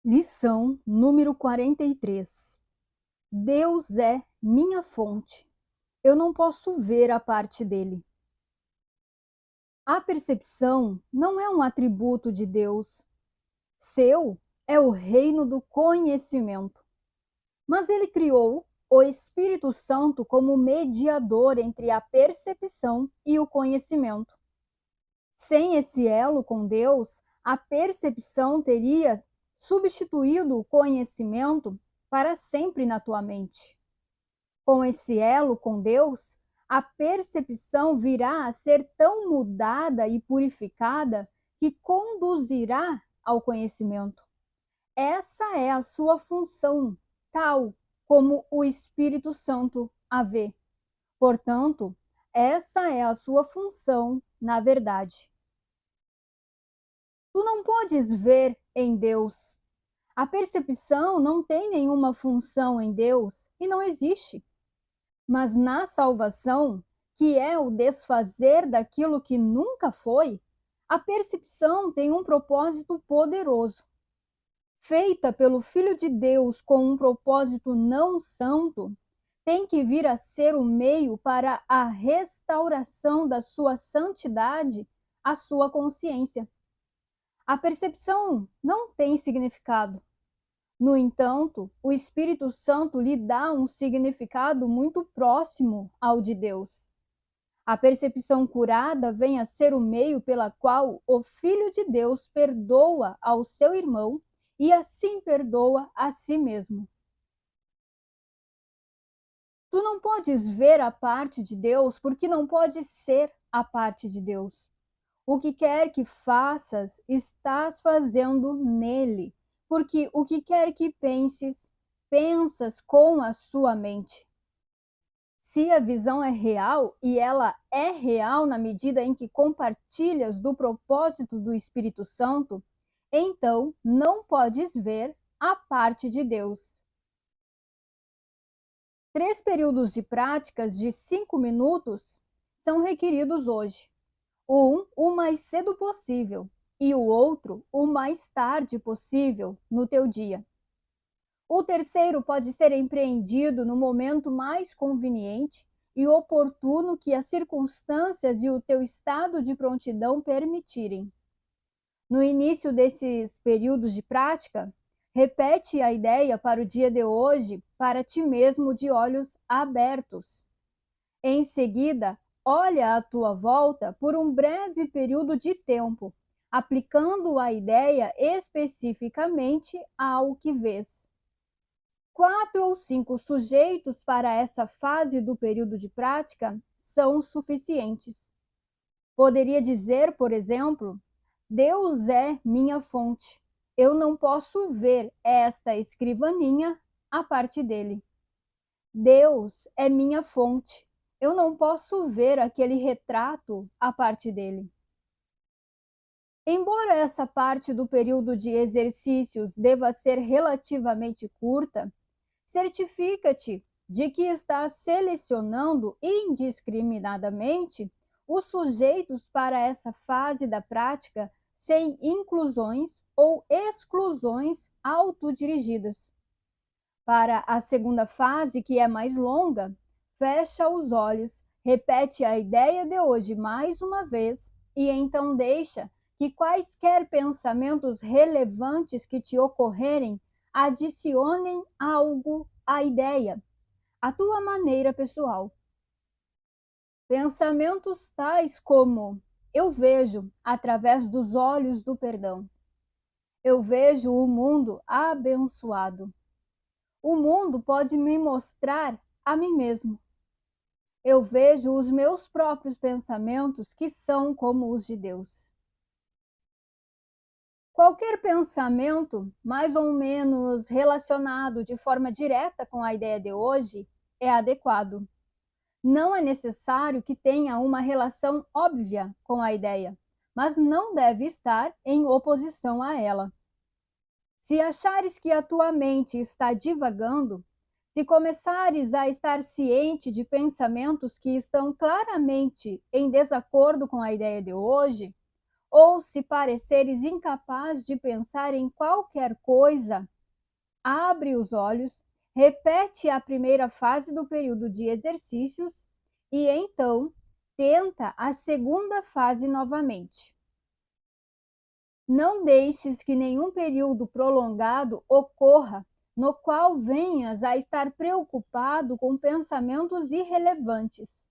Lição número 43. Deus é minha fonte. Eu não posso ver a parte dele. A percepção não é um atributo de Deus. Seu é o reino do conhecimento. Mas ele criou o Espírito Santo como mediador entre a percepção e o conhecimento. Sem esse elo com Deus, a percepção teria substituído o conhecimento para sempre na tua mente. Com esse elo com Deus, a percepção virá a ser tão mudada e purificada que conduzirá ao conhecimento. Essa é a sua função, tal como o Espírito Santo a vê. Portanto, essa é a sua função na verdade. Tu não podes ver em Deus. A percepção não tem nenhuma função em Deus e não existe. Mas na salvação, que é o desfazer daquilo que nunca foi, a percepção tem um propósito poderoso. Feita pelo Filho de Deus com um propósito não santo, tem que vir a ser o meio para a restauração da sua santidade à sua consciência. A percepção não tem significado. No entanto, o Espírito Santo lhe dá um significado muito próximo ao de Deus. A percepção curada vem a ser o meio pela qual o Filho de Deus perdoa ao seu irmão e assim perdoa a si mesmo. Tu não podes ver a parte de Deus porque não podes ser a parte de Deus. O que quer que faças, estás fazendo nele, porque o que quer que penses, pensas com a sua mente. Se a visão é real, e ela é real na medida em que compartilhas do propósito do Espírito Santo, então não podes ver a parte de Deus. 3 períodos de práticas de 5 minutos são requeridos hoje. Um o mais cedo possível e o outro o mais tarde possível no teu dia. O terceiro pode ser empreendido no momento mais conveniente e oportuno que as circunstâncias e o teu estado de prontidão permitirem. No início desses períodos de prática, repete a ideia para o dia de hoje para ti mesmo de olhos abertos. Em seguida, olha à tua volta por um breve período de tempo, aplicando a ideia especificamente ao que vês. 4 ou 5 sujeitos para essa fase do período de prática são suficientes. Poderia dizer, por exemplo, Deus é minha fonte. Eu não posso ver esta escrivaninha a parte dele. Deus é minha fonte. Eu não posso ver aquele retrato a parte dele. Embora essa parte do período de exercícios deva ser relativamente curta, certifica-te de que estás selecionando indiscriminadamente os sujeitos para essa fase da prática sem inclusões ou exclusões autodirigidas. Para a segunda fase, que é mais longa, fecha os olhos, repete a ideia de hoje mais uma vez e então deixa que quaisquer pensamentos relevantes que te ocorrerem adicionem algo à ideia, à tua maneira pessoal. Pensamentos tais como: eu vejo através dos olhos do perdão. Eu vejo o mundo abençoado. O mundo pode me mostrar a mim mesmo. Eu vejo os meus próprios pensamentos que são como os de Deus. Qualquer pensamento, mais ou menos relacionado de forma direta com a ideia de hoje, é adequado. Não é necessário que tenha uma relação óbvia com a ideia, mas não deve estar em oposição a ela. Se achares que a tua mente está divagando, se começares a estar ciente de pensamentos que estão claramente em desacordo com a ideia de hoje, ou se pareceres incapaz de pensar em qualquer coisa, abre os olhos, repete a primeira fase do período de exercícios e então tenta a segunda fase novamente. Não deixes que nenhum período prolongado ocorra no qual venhas a estar preocupado com pensamentos irrelevantes.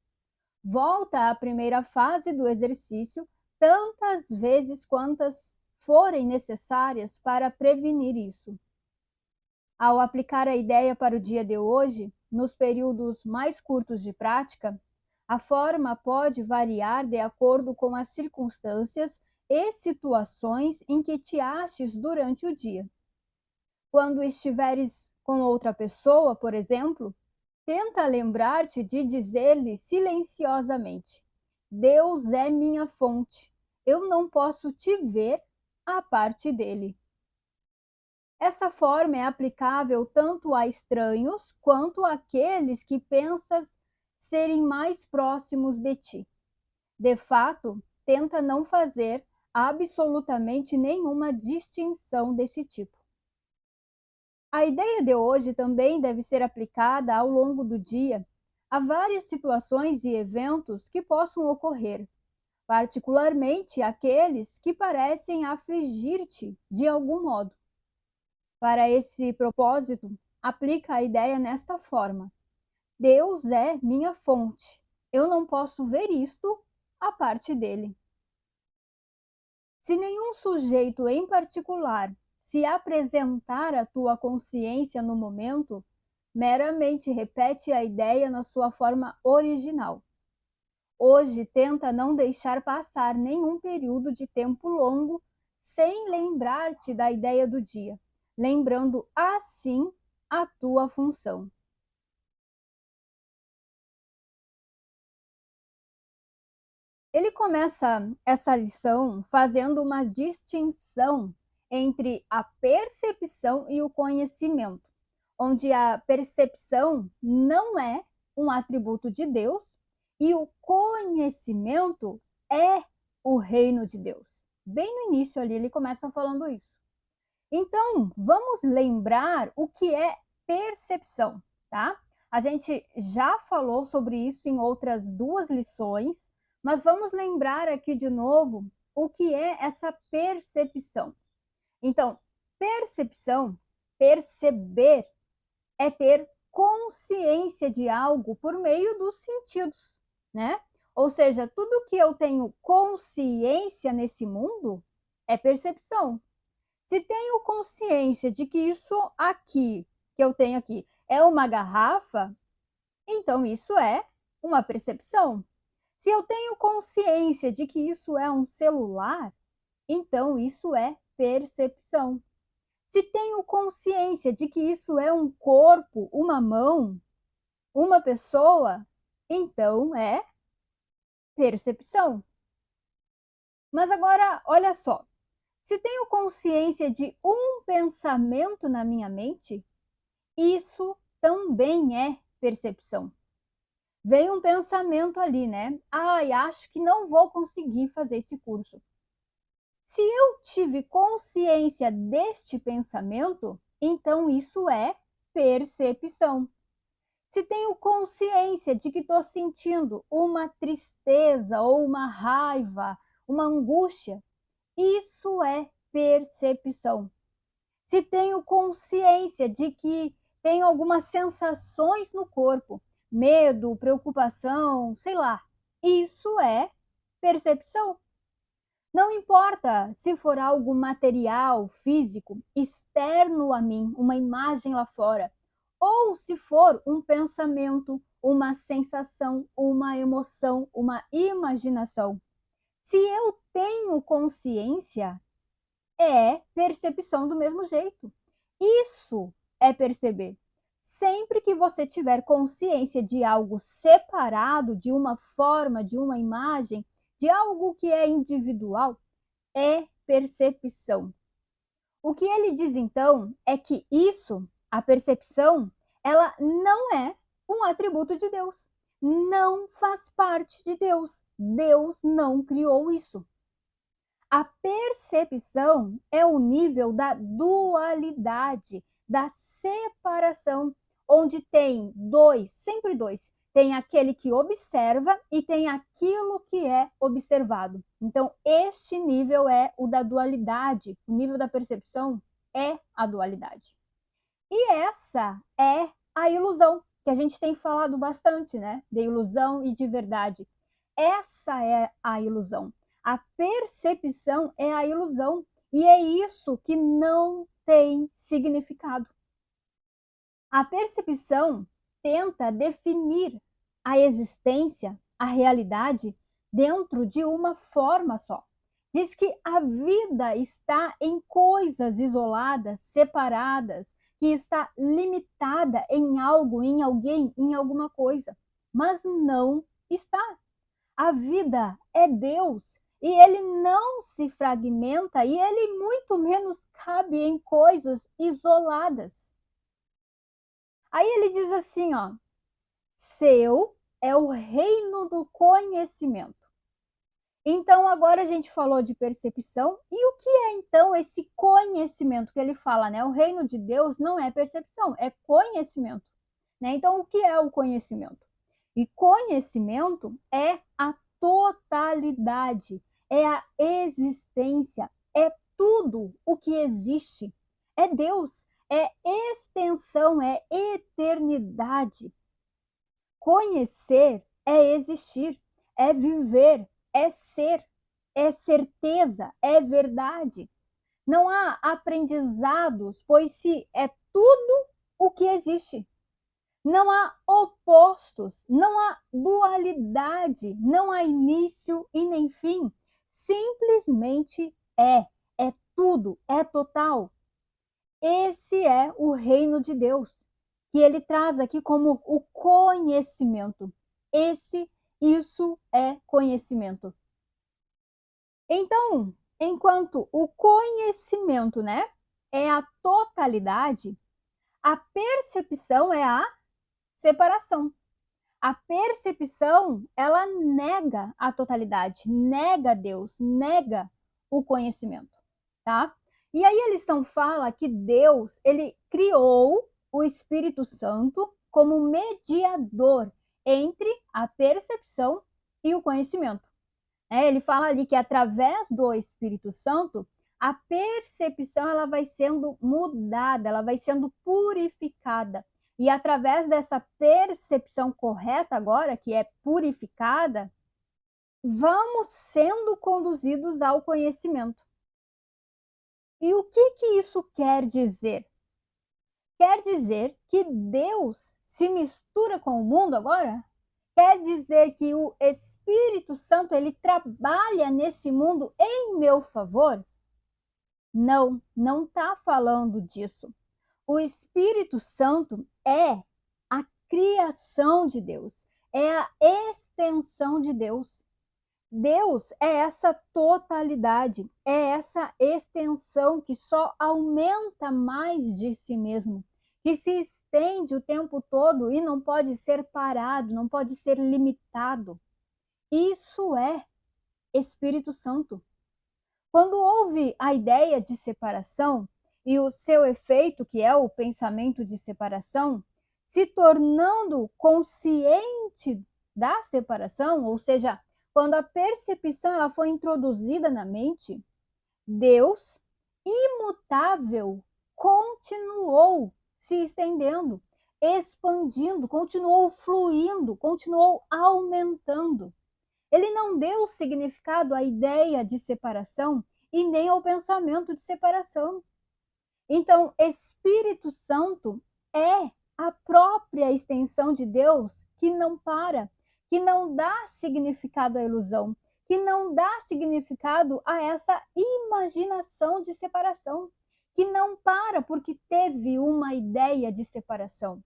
Volta à primeira fase do exercício tantas vezes quantas forem necessárias para prevenir isso. Ao aplicar a ideia para o dia de hoje, nos períodos mais curtos de prática, a forma pode variar de acordo com as circunstâncias e situações em que te aches durante o dia. Quando estiveres com outra pessoa, por exemplo, tenta lembrar-te de dizer-lhe silenciosamente: Deus é minha fonte, eu não posso te ver a parte dele. Essa forma é aplicável tanto a estranhos quanto àqueles que pensas serem mais próximos de ti. De fato, tenta não fazer absolutamente nenhuma distinção desse tipo. A ideia de hoje também deve ser aplicada ao longo do dia a várias situações e eventos que possam ocorrer, particularmente aqueles que parecem afligir-te de algum modo. Para esse propósito, aplica a ideia nesta forma: Deus é minha fonte. Eu não posso ver isto a parte dele. Se nenhum sujeito em particular se apresentar à tua consciência no momento, meramente repete a ideia na sua forma original. Hoje tenta não deixar passar nenhum período de tempo longo sem lembrar-te da ideia do dia, lembrando assim a tua função. Ele começa essa lição fazendo uma distinção entre a percepção e o conhecimento, onde a percepção não é um atributo de Deus e o conhecimento é o reino de Deus. Bem no início ali ele começa falando isso. Então, vamos lembrar o que é percepção, tá? A gente já falou sobre isso em outras duas lições, mas vamos lembrar aqui de novo o que é essa percepção. Então, percepção, perceber, é ter consciência de algo por meio dos sentidos, né? Ou seja, tudo que eu tenho consciência nesse mundo é percepção. Se tenho consciência de que isso aqui, que eu tenho aqui, é uma garrafa, então isso é uma percepção. Se eu tenho consciência de que isso é um celular, então isso é percepção. Se tenho consciência de que isso é um corpo, uma mão, uma pessoa, então é percepção. Mas agora, olha só. Se tenho consciência de um pensamento na minha mente, isso também é percepção. Vem um pensamento ali, né? Ai, acho que não vou conseguir fazer esse curso. Se eu tive consciência deste pensamento, então isso é percepção. Se tenho consciência de que estou sentindo uma tristeza ou uma raiva, uma angústia, isso é percepção. Se tenho consciência de que tenho algumas sensações no corpo, medo, preocupação, sei lá, isso é percepção. Não importa se for algo material, físico, externo a mim, uma imagem lá fora, ou se for um pensamento, uma sensação, uma emoção, uma imaginação. Se eu tenho consciência, é percepção do mesmo jeito. Isso é perceber. Sempre que você tiver consciência de algo separado, de uma forma, de uma imagem, de algo que é individual, é percepção. O que ele diz então é que isso, a percepção, ela não é um atributo de Deus. Não faz parte de Deus. Deus não criou isso. A percepção é o nível da dualidade, da separação, onde tem dois, sempre dois. Tem aquele que observa e tem aquilo que é observado. Então, este nível é o da dualidade, o nível da percepção é a dualidade. E essa é a ilusão, que a gente tem falado bastante, né? De ilusão e de verdade. Essa é a ilusão. A percepção é a ilusão. E é isso que não tem significado. A percepção tenta definir a existência, a realidade, dentro de uma forma só. Diz que a vida está em coisas isoladas, separadas, que está limitada em algo, em alguém, em alguma coisa. Mas não está. A vida é Deus e ele não se fragmenta e ele muito menos cabe em coisas isoladas. Aí ele diz assim, ó, seu é o reino do conhecimento. Então, agora a gente falou de percepção. E o que é, então, esse conhecimento que ele fala, né? O reino de Deus não é percepção, é conhecimento. Né? Então, o que é o conhecimento? E conhecimento é a totalidade, é a existência, é tudo o que existe. É Deus, é extensão, é eternidade. Conhecer é existir, é viver, é ser, é certeza, é verdade. Não há aprendizados, pois se é tudo o que existe. Não há opostos, não há dualidade, não há início e nem fim. Simplesmente é tudo, é total. Esse é o reino de Deus, que ele traz aqui como o conhecimento. Isso é conhecimento. Então, enquanto o conhecimento, né, é a totalidade, a percepção é a separação. A percepção, ela nega a totalidade, nega Deus, nega o conhecimento, tá? E aí a lição fala que Deus, ele criou o Espírito Santo como mediador entre a percepção e o conhecimento. Ele fala ali que através do Espírito Santo, a percepção ela vai sendo mudada, ela vai sendo purificada. E através dessa percepção correta agora, que é purificada, vamos sendo conduzidos ao conhecimento. E o que isso quer dizer? Quer dizer que Deus se mistura com o mundo agora? Quer dizer que o Espírito Santo ele trabalha nesse mundo em meu favor? Não, não está falando disso. O Espírito Santo é a criação de Deus, é a extensão de Deus. Deus é essa totalidade, é essa extensão que só aumenta mais de si mesmo, que se estende o tempo todo e não pode ser parado, não pode ser limitado. Isso é Espírito Santo. Quando houve a ideia de separação e o seu efeito, que é o pensamento de separação, se tornando consciente da separação, ou seja, quando a percepção ela foi introduzida na mente, Deus, imutável, continuou se estendendo, expandindo, continuou fluindo, continuou aumentando. Ele não deu significado à ideia de separação e nem ao pensamento de separação. Então, Espírito Santo é a própria extensão de Deus que não para, que não dá significado à ilusão, que não dá significado a essa imaginação de separação, que não para porque teve uma ideia de separação.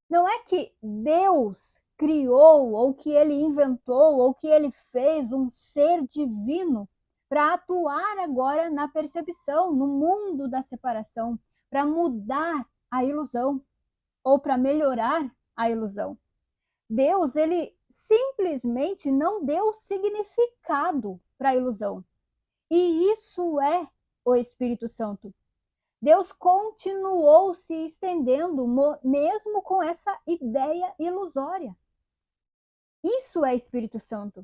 Não é que Deus criou, ou que ele inventou, ou que ele fez um ser divino para atuar agora na percepção, no mundo da separação, para mudar a ilusão, ou para melhorar a ilusão. Deus, ele simplesmente não deu significado para a ilusão. E isso é o Espírito Santo. Deus continuou se estendendo, mesmo com essa ideia ilusória. Isso é Espírito Santo.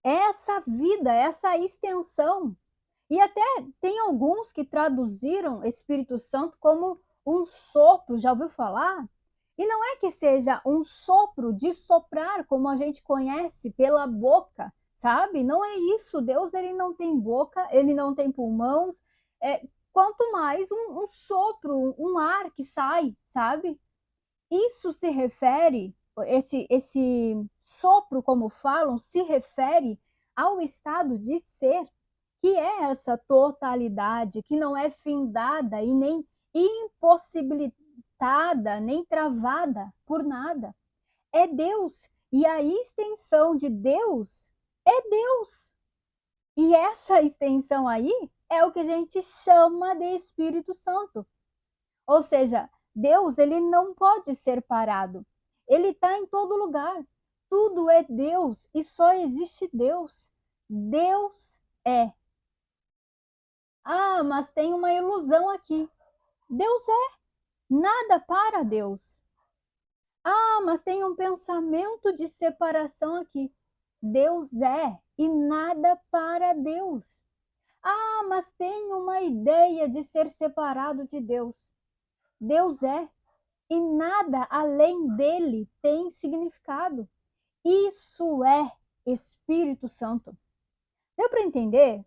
Essa vida, essa extensão. E até tem alguns que traduziram Espírito Santo como um sopro, já ouviu falar? E não é que seja um sopro de soprar, como a gente conhece pela boca, sabe? Não é isso. Deus, ele não tem boca, ele não tem pulmões, quanto mais um sopro, um ar que sai, sabe? Isso se refere, esse sopro, como falam, se refere ao estado de ser, que é essa totalidade, que não é findada e nem impossibilitada, nem travada por nada. É Deus. E a extensão de Deus é Deus. E essa extensão aí é o que a gente chama de Espírito Santo. Ou seja, Deus, ele não pode ser parado. Ele está em todo lugar. Tudo é Deus e só existe Deus. Deus é. Ah, mas tem uma ilusão aqui. Deus é. Nada para Deus. Ah, mas tem um pensamento de separação aqui. Deus é e nada para Deus. Ah, mas tem uma ideia de ser separado de Deus. Deus é e nada além dele tem significado. Isso é Espírito Santo. Deu para entender?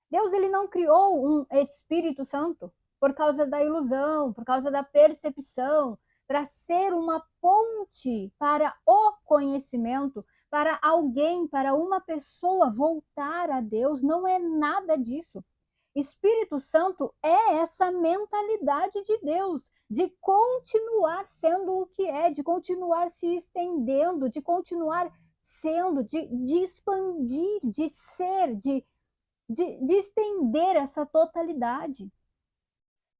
Deus, ele não criou um Espírito Santo por causa da ilusão, por causa da percepção, para ser uma ponte para o conhecimento, para alguém, para uma pessoa voltar a Deus. Não é nada disso. Espírito Santo é essa mentalidade de Deus, de continuar sendo o que é, de continuar se estendendo, de continuar sendo, de expandir, de ser, de estender essa totalidade.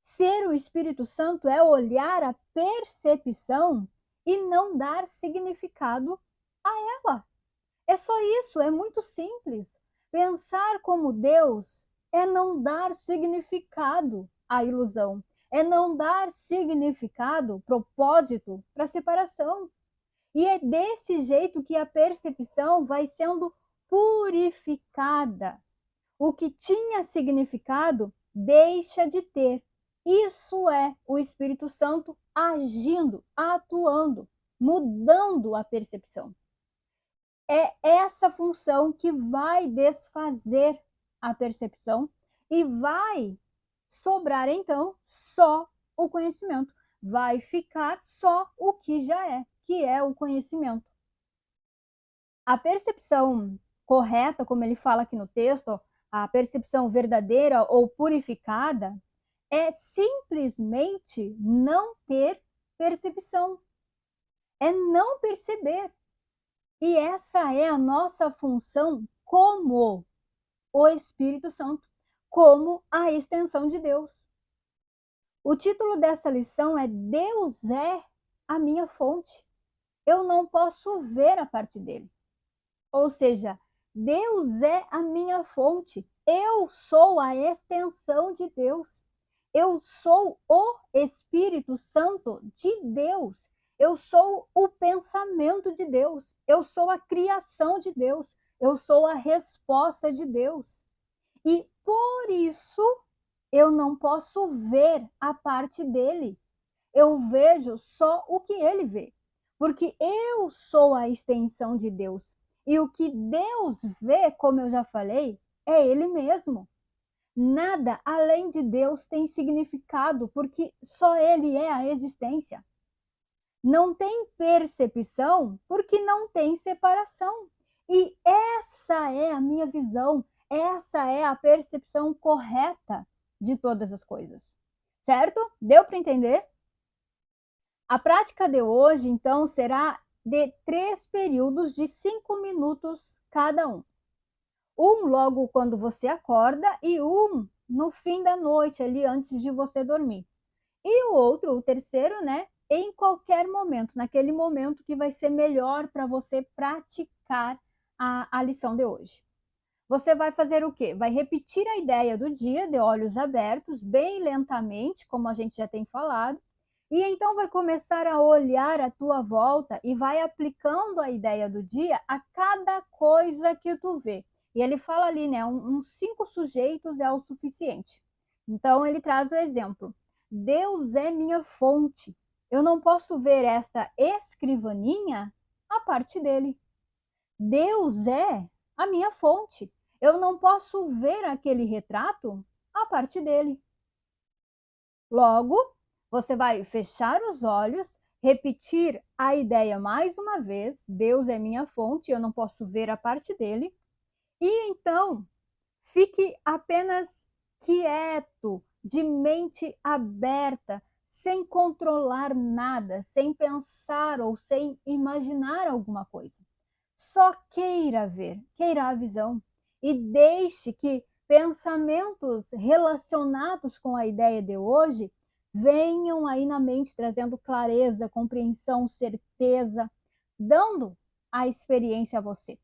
Ser o Espírito Santo é olhar a percepção e não dar significado a ela. É só isso, é muito simples. Pensar como Deus é não dar significado à ilusão, é não dar significado, propósito para a separação. E é desse jeito que a percepção vai sendo purificada. O que tinha significado deixa de ter. Isso é o Espírito Santo agindo, atuando, mudando a percepção. É essa função que vai desfazer a percepção e vai sobrar, então, só o conhecimento. Vai ficar só o que já é, que é o conhecimento. A percepção correta, como ele fala aqui no texto, a percepção verdadeira ou purificada, é simplesmente não ter percepção. É não perceber. E essa é a nossa função como o Espírito Santo, como a extensão de Deus. O título dessa lição é Deus é a minha fonte. Eu não posso ver a parte dele. Ou seja, Deus é a minha fonte. Eu sou a extensão de Deus. Eu sou o Espírito Santo de Deus. Eu sou o pensamento de Deus. Eu sou a criação de Deus. Eu sou a resposta de Deus. E por isso eu não posso ver a parte dele. Eu vejo só o que ele vê. Porque eu sou a extensão de Deus. E o que Deus vê, como eu já falei, é ele mesmo. Nada além de Deus tem significado, porque só ele é a existência. Não tem percepção, porque não tem separação. E essa é a minha visão, essa é a percepção correta de todas as coisas. Certo? Deu para entender? A prática de hoje, então, será de 3 períodos de 5 minutos cada um. Um logo quando você acorda e um no fim da noite, ali antes de você dormir. E o outro, o terceiro, né, em qualquer momento, naquele momento que vai ser melhor para você praticar a lição de hoje. Você vai fazer o quê? Vai repetir a ideia do dia de olhos abertos, bem lentamente, como a gente já tem falado, e então vai começar a olhar à tua volta e vai aplicando a ideia do dia a cada coisa que tu vê. E ele fala ali, né, uns 5 sujeitos é o suficiente. Então ele traz o exemplo: Deus é minha fonte. Eu não posso ver esta escrivaninha a parte dele. Deus é a minha fonte. Eu não posso ver aquele retrato a parte dele. Logo, você vai fechar os olhos, repetir a ideia mais uma vez: Deus é minha fonte, eu não posso ver a parte dele. E então, fique apenas quieto, de mente aberta, sem controlar nada, sem pensar ou sem imaginar alguma coisa. Só queira ver, queira a visão e deixe que pensamentos relacionados com a ideia de hoje venham aí na mente, trazendo clareza, compreensão, certeza, dando a experiência a você.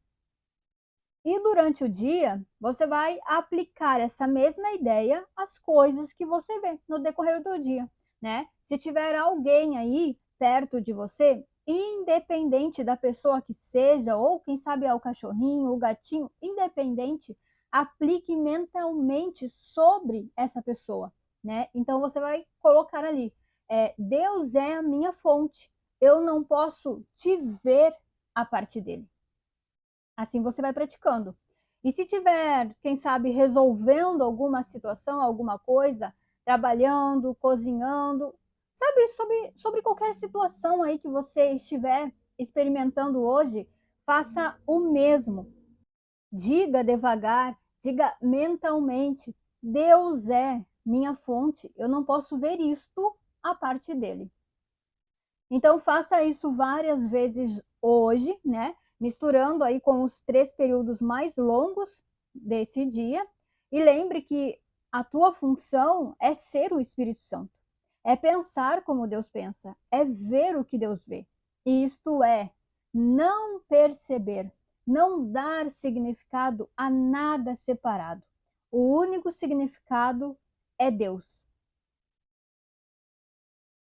E durante o dia, você vai aplicar essa mesma ideia às coisas que você vê no decorrer do dia, né? Se tiver alguém aí perto de você, independente da pessoa que seja, ou quem sabe é o cachorrinho, o gatinho, independente, aplique mentalmente sobre essa pessoa, né? Então você vai colocar ali, Deus é a minha fonte, eu não posso te ver a partir dele. Assim você vai praticando. E se tiver, quem sabe, resolvendo alguma situação, alguma coisa, trabalhando, cozinhando, sabe, sobre qualquer situação aí que você estiver experimentando hoje, faça o mesmo. Diga devagar, diga mentalmente: Deus é minha fonte, eu não posso ver isto a parte dele. Então faça isso várias vezes hoje, né? Misturando aí com os 3 períodos mais longos desse dia. E lembre que a tua função é ser o Espírito Santo. É pensar como Deus pensa, é ver o que Deus vê. E isto é não perceber, não dar significado a nada separado. O único significado é Deus.